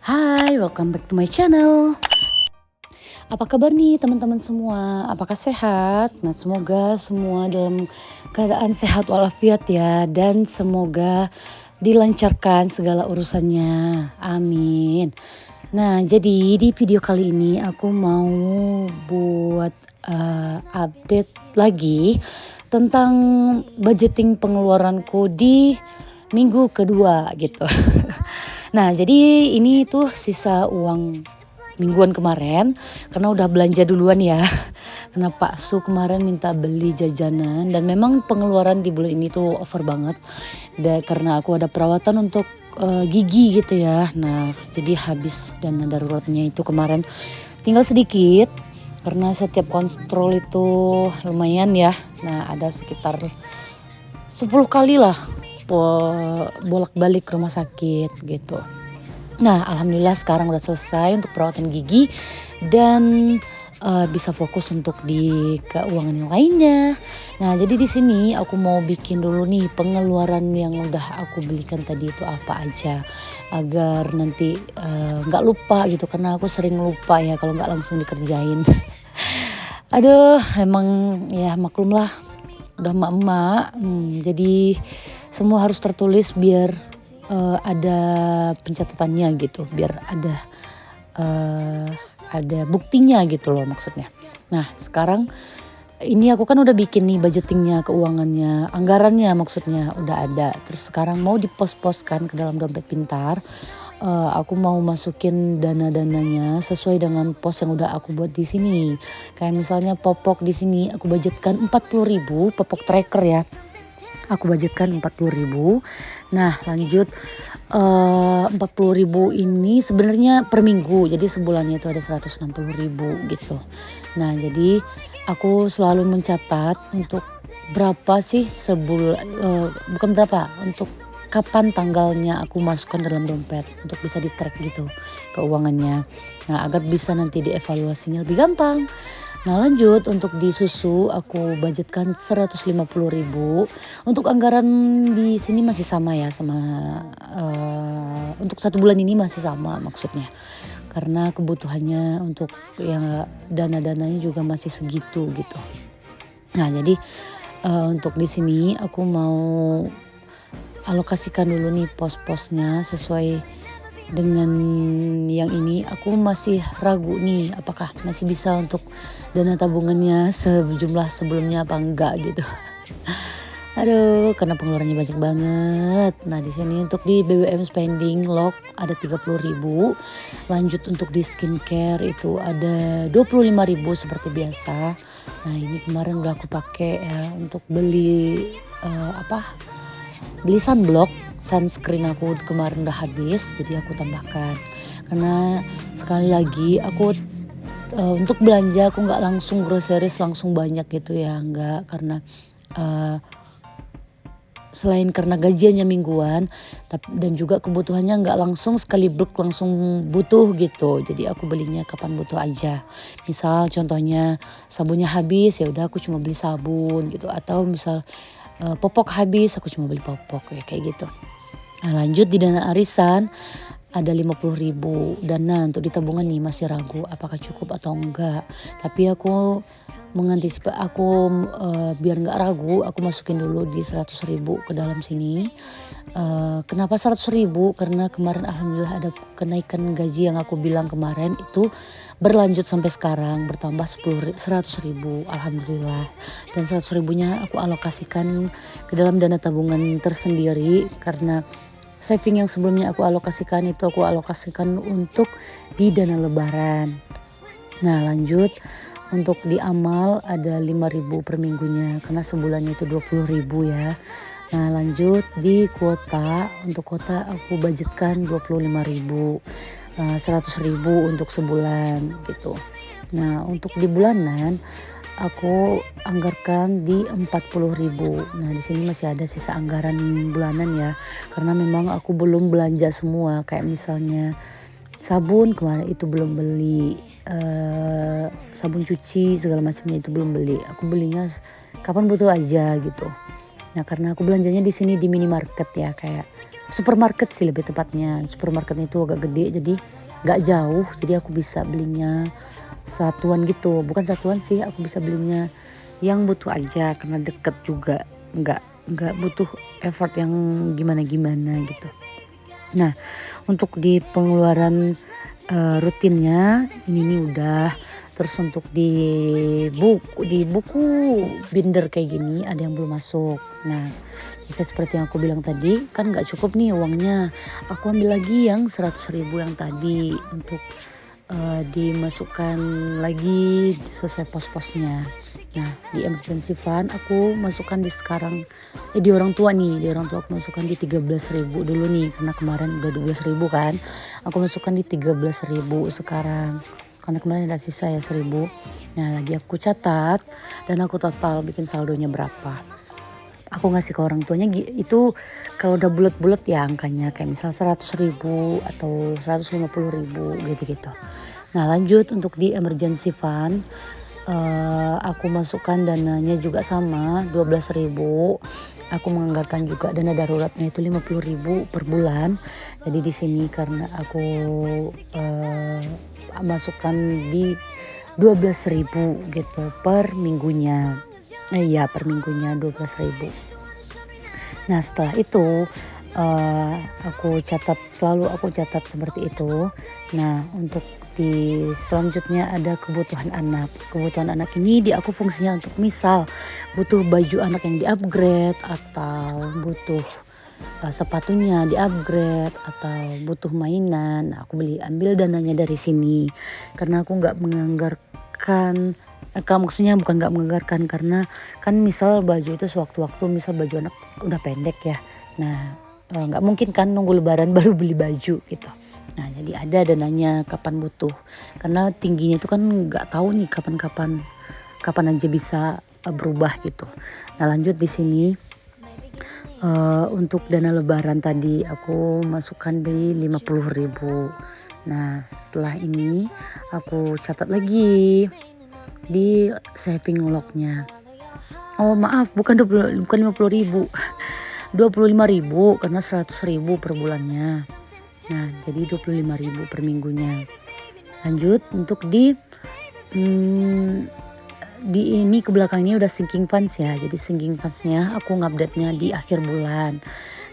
Hai, welcome back to my channel. Apa kabar nih teman-teman semua? Apakah sehat? Nah, semoga semua dalam keadaan sehat walafiat ya, dan semoga dilancarkan segala urusannya. Amin. Nah, jadi di video kali ini aku mau buat update lagi tentang budgeting pengeluaranku di minggu kedua gitu. Nah, jadi ini tuh sisa uang mingguan kemarin karena udah belanja duluan ya. Karena Pak Su kemarin minta beli jajanan dan memang pengeluaran di bulan ini tuh over banget. Karena aku ada perawatan untuk gigi gitu ya. Nah, jadi habis dana daruratnya itu kemarin tinggal sedikit karena setiap kontrol itu lumayan ya. Nah, ada sekitar 10 kali lah bolak-balik rumah sakit gitu. Nah, alhamdulillah sekarang udah selesai untuk perawatan gigi dan bisa fokus untuk di keuangan yang lainnya. Nah, jadi di sini aku mau bikin dulu nih pengeluaran yang udah aku belikan tadi itu apa aja agar nanti nggak lupa gitu, karena aku sering lupa ya kalau nggak langsung dikerjain. Aduh, emang ya maklum lah, udah emak-emak, jadi semua harus tertulis biar ada pencatatannya gitu, biar ada buktinya gitu loh maksudnya. Nah, sekarang ini aku kan udah bikin nih budgetingnya, keuangannya, anggarannya maksudnya udah ada. Terus sekarang mau dipos-poskan ke dalam dompet pintar. Aku mau masukin dana-dananya sesuai dengan pos yang udah aku buat di sini. Kayak misalnya popok di sini aku budgetkan 40.000 popok tracker ya. Aku budgetkan 40.000. Nah, lanjut 40.000 ini sebenarnya per minggu. Jadi sebulannya itu ada 160.000 gitu. Nah, jadi aku selalu mencatat untuk berapa sih bukan berapa, untuk kapan tanggalnya aku masukkan dalam dompet untuk bisa di-track gitu keuangannya. Nah, agar bisa nanti dievaluasinya lebih gampang. Nah, lanjut untuk di susu aku budgetkan 150.000. Untuk anggaran di sini masih sama ya, sama untuk 1 bulan ini masih sama maksudnya. Karena kebutuhannya untuk yang dana-dananya juga masih segitu gitu. Nah, jadi untuk di sini aku mau alokasikan dulu nih pos-posnya sesuai dengan yang ini. Aku masih ragu nih apakah masih bisa untuk dana tabungannya sejumlah sebelumnya apa enggak gitu. Aduh, karena pengeluarannya banyak banget. Nah, di sini untuk di BBM spending lock ada 30.000. Lanjut untuk di skincare itu ada 25.000 seperti biasa. Nah, ini kemarin udah aku pakai ya untuk beli beli sunblock. Sunscreen aku kemarin udah habis, jadi aku tambahkan. Karena sekali lagi aku untuk belanja aku nggak langsung groceries langsung banyak gitu ya, nggak, karena selain karena gajiannya mingguan, dan juga kebutuhannya nggak langsung sekali blok langsung butuh gitu. Jadi aku belinya kapan butuh aja. Misal contohnya sabunnya habis, ya udah aku cuma beli sabun gitu. Atau misal popok habis, aku cuma beli popok ya kayak gitu. Nah, lanjut di dana arisan ada 50.000 dana untuk di tabungan nih, masih ragu apakah cukup atau enggak. Tapi aku mengantisipasi, biar nggak ragu aku masukin dulu di 100.000 ke dalam sini. Kenapa 100.000? Karena kemarin alhamdulillah ada kenaikan gaji yang aku bilang kemarin itu berlanjut sampai sekarang, bertambah 100.000 alhamdulillah. Dan 100.000-nya aku alokasikan ke dalam dana tabungan tersendiri, karena saving yang sebelumnya aku alokasikan itu aku alokasikan untuk di dana lebaran. Nah, lanjut untuk di amal ada 5.000 per minggunya karena sebulannya itu 20.000 ya. Nah, lanjut di kuota, untuk kuota aku budgetkan 25.000, 100.000 untuk sebulan gitu. Nah, untuk di bulanan aku anggarkan di 40.000. Nah, di sini masih ada sisa anggaran bulanan ya. Karena memang aku belum belanja semua, kayak misalnya sabun kemarin itu belum beli, sabun cuci segala macamnya itu belum beli. Aku belinya kapan butuh aja gitu. Nah, karena aku belanjanya di sini di minimarket ya, kayak supermarket sih lebih tepatnya. Supermarketnya itu agak gede, jadi nggak jauh, jadi aku bisa belinya satuan gitu. Bukan satuan sih, aku bisa belinya yang butuh aja karena deket juga, nggak butuh effort yang gimana-gimana gitu. Nah, untuk di pengeluaran rutinnya ini nih udah. Terus untuk di buku binder kayak gini ada yang belum masuk. Nah, jika seperti yang aku bilang tadi kan nggak cukup nih uangnya. Aku ambil lagi yang 100.000 yang tadi untuk dimasukkan lagi sesuai pos-posnya. Nah, di emergency fund aku masukkan di sekarang di orang tua nih, di orang tua aku masukkan di 13.000 dulu nih karena kemarin udah 12.000 kan. Aku masukkan di 13.000 sekarang. Karena kemarin ada sisa ya 1.000. Nah, lagi aku catat dan aku total bikin saldonya berapa. Aku ngasih ke orang tuanya itu kalau udah bulat-bulat ya angkanya kayak misal 100.000 atau 150.000 gitu-gitu. Nah, lanjut untuk di emergency fund aku masukkan dananya juga sama 12.000. Aku menganggarkan juga dana daruratnya itu 50.000 per bulan. Jadi di sini karena aku masukkan di 12.000 gitu per minggunya. Iya per minggunya 12.000. Nah setelah itu selalu aku catat seperti itu. Nah untuk di selanjutnya ada kebutuhan anak. Kebutuhan anak ini aku fungsinya untuk misal butuh baju anak yang di-upgrade atau butuh sepatunya di-upgrade atau butuh mainan. Aku ambil dananya dari sini karena aku nggak menganggarkan. Maksudnya bukan nggak menganggarkan karena kan misal baju itu sewaktu-waktu misal baju anak udah pendek ya. Nah nggak mungkin kan nunggu lebaran baru beli baju gitu. Nah jadi ada dananya kapan butuh karena tingginya itu kan nggak tahu nih kapan aja bisa berubah gitu. Nah lanjut di sini untuk dana lebaran tadi aku masukkan di 50.000. Nah setelah ini aku catat lagi di saving lognya. Oh maaf bukan 50.000 25.000 karena 100.000 per bulannya. Nah jadi 25.000 per minggunya. Lanjut untuk di ini ke belakangnya udah sinking funds ya. Jadi sinking fundsnya aku ngupdate-nya di akhir bulan.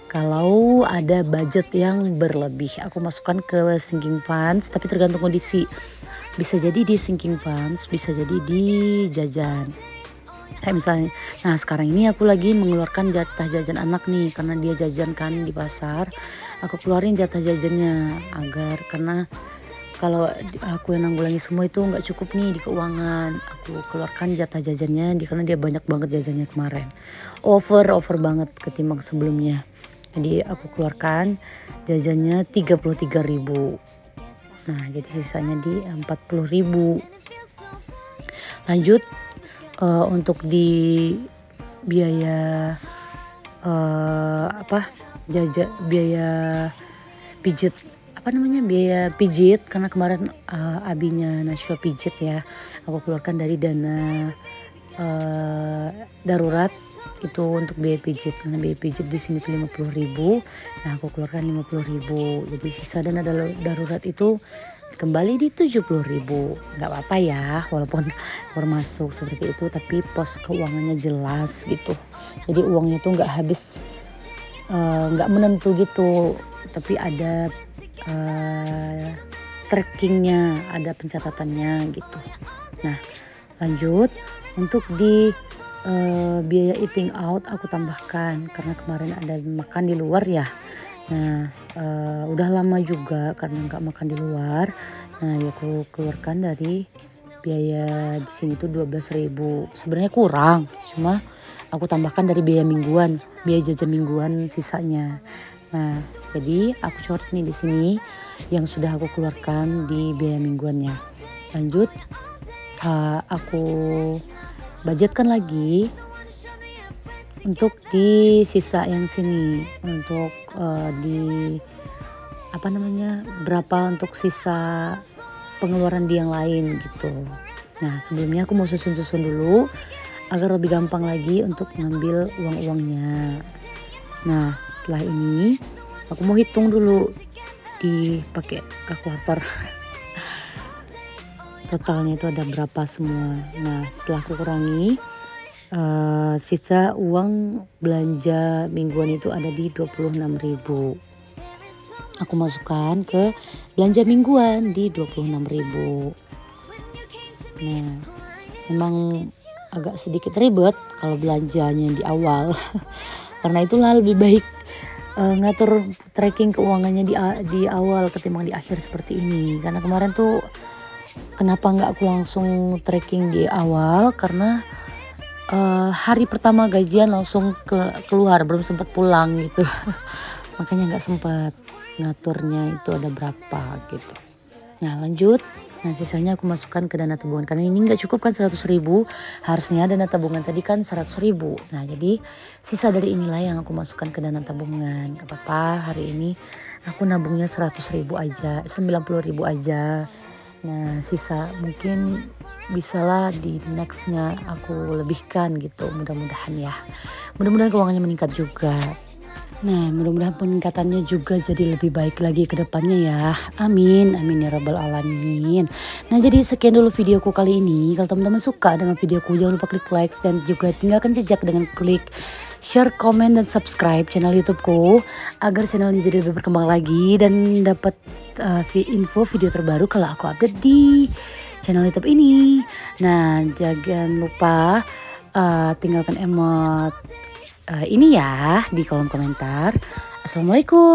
Kalau ada budget yang berlebih aku masukkan ke sinking funds tapi tergantung kondisi. Bisa jadi di sinking funds, bisa jadi di jajan. Kayak misalnya, nah sekarang ini aku lagi mengeluarkan jatah jajan anak nih karena dia jajan kan di pasar. Aku keluarin jatah jajannya karena kalau aku yang nanggulangi semua itu nggak cukup nih di keuangan. Aku keluarkan jatah jajannya karena dia banyak banget jajannya kemarin. Over banget ketimbang sebelumnya. Jadi aku keluarkan jajannya 33.000. Nah jadi sisanya di 40.000. Lanjut untuk di biaya biaya pijit biaya pijit karena kemarin abinya Nashwa pijit ya. Aku keluarkan dari dana darurat itu untuk biaya pijit karena biaya pijit di sini tuh 50.000. Nah aku keluarkan 50.000. Jadi sisa dana darurat itu kembali di 70.000. Nggak apa-apa ya walaupun baru masuk seperti itu tapi pos keuangannya jelas gitu. Jadi uangnya tuh nggak habis nggak menentu gitu tapi ada trackingnya, ada pencatatannya gitu. Nah lanjut untuk di biaya eating out aku tambahkan karena kemarin ada makan di luar ya. Nah udah lama juga karena nggak makan di luar. Nah ya aku keluarkan dari biaya di sini tuh 12.000. Sebenarnya kurang, cuma aku tambahkan dari biaya mingguan, biaya jajan mingguan sisanya. Nah jadi aku coret nih di sini yang sudah aku keluarkan di biaya mingguannya. Lanjut aku budgetkan lagi untuk di sisa yang sini untuk di berapa untuk sisa pengeluaran di yang lain gitu. Nah sebelumnya aku mau susun dulu agar lebih gampang lagi untuk ngambil uang-uangnya. Nah setelah ini aku mau hitung dulu bagi pakai kalkulator. Totalnya itu ada berapa semua. Nah setelah aku kurangi, sisa uang belanja mingguan itu ada di 26.000. Aku masukkan ke belanja mingguan di 26.000. Nah memang agak sedikit ribet kalau belanjanya di awal. Karena itulah lebih baik ngatur tracking keuangannya di awal ketimbang di akhir seperti ini. Karena kemarin tuh kenapa nggak aku langsung tracking di awal, karena hari pertama gajian langsung keluar, belum sempat pulang gitu. Makanya nggak sempat ngaturnya itu ada berapa gitu. Nah lanjut, nah sisanya aku masukkan ke dana tabungan karena ini nggak cukup kan 100.000, harusnya dana tabungan tadi kan 100.000. Nah jadi sisa dari inilah yang aku masukkan ke dana tabungan. Gak apa-apa, hari ini aku nabungnya 100.000 aja, 90.000 aja. Nah sisa mungkin bisalah di nextnya aku lebihkan gitu, mudah-mudahan ya. Mudah-mudahan keuangannya meningkat juga. Nah mudah-mudahan peningkatannya juga jadi lebih baik lagi ke depannya ya. Amin, amin ya rabbal alamin. Nah jadi sekian dulu videoku kali ini. Kalau teman-teman suka dengan videoku jangan lupa klik like dan juga tinggalkan jejak dengan klik share, komen, dan subscribe channel YouTubeku agar channelnya jadi lebih berkembang lagi dan dapat info video terbaru kalau aku update di channel YouTube ini. Nah jangan lupa tinggalkan emot ini ya di kolom komentar. Assalamualaikum.